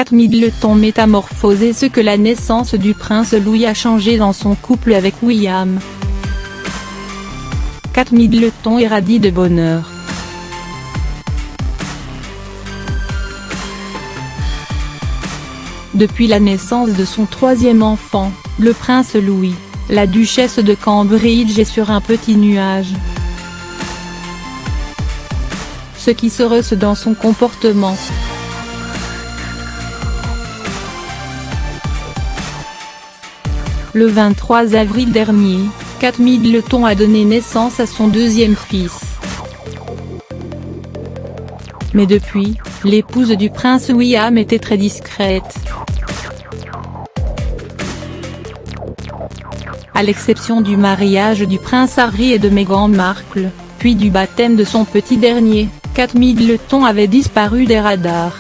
Kate Middleton métamorphosée. Ce que la naissance du prince Louis a changé dans son couple avec William. Kate Middleton irradie de bonheur. Depuis la naissance de son troisième enfant, le prince Louis, la duchesse de Cambridge est sur un petit nuage. Ce qui se ressent dans son comportement. Le 23 avril dernier, Kate Middleton a donné naissance à son deuxième fils. Mais depuis, l'épouse du prince William était très discrète. À l'exception du mariage du prince Harry et de Meghan Markle, puis du baptême de son petit dernier, Kate Middleton avait disparu des radars.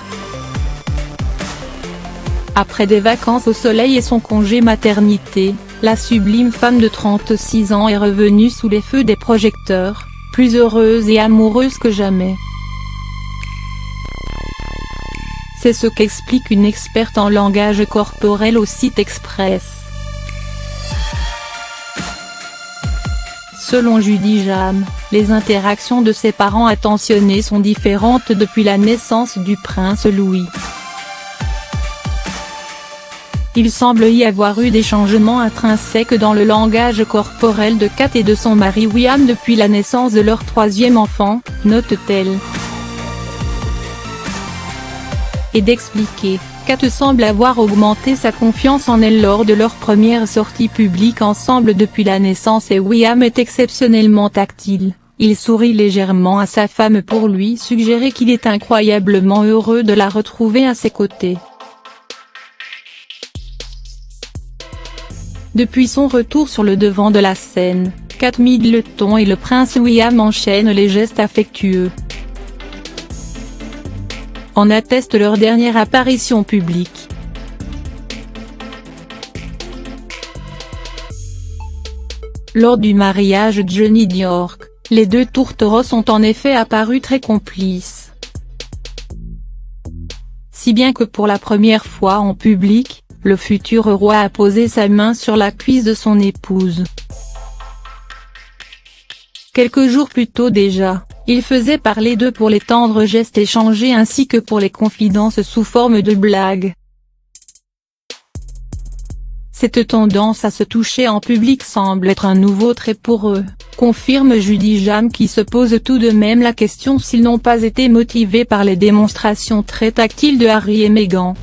Après des vacances au soleil et son congé maternité, la sublime femme de 36 ans est revenue sous les feux des projecteurs, plus heureuse et amoureuse que jamais. C'est ce qu'explique une experte en langage corporel au site Express. Selon Judy Jam, les interactions de ses parents attentionnés sont différentes depuis la naissance du prince Louis. Il semble y avoir eu des changements intrinsèques dans le langage corporel de Kate et de son mari William depuis la naissance de leur troisième enfant, note-t-elle. Et d'expliquer, Kate semble avoir augmenté sa confiance en elle lors de leur première sortie publique ensemble depuis la naissance et William est exceptionnellement tactile. Il sourit légèrement à sa femme pour lui suggérer qu'il est incroyablement heureux de la retrouver à ses côtés. Depuis son retour sur le devant de la scène, Kate Middleton et le prince William enchaînent les gestes affectueux. En atteste leur dernière apparition publique. Lors du mariage de Johnny York, les deux tourtereaux sont en effet apparus très complices. Si bien que pour la première fois en public, le futur roi a posé sa main sur la cuisse de son épouse. Quelques jours plus tôt déjà, il faisait parler d'eux pour les tendres gestes échangés ainsi que pour les confidences sous forme de blagues. Cette tendance à se toucher en public semble être un nouveau trait pour eux, confirme Judy Jam qui se pose tout de même la question s'ils n'ont pas été motivés par les démonstrations très tactiles de Harry et Meghan.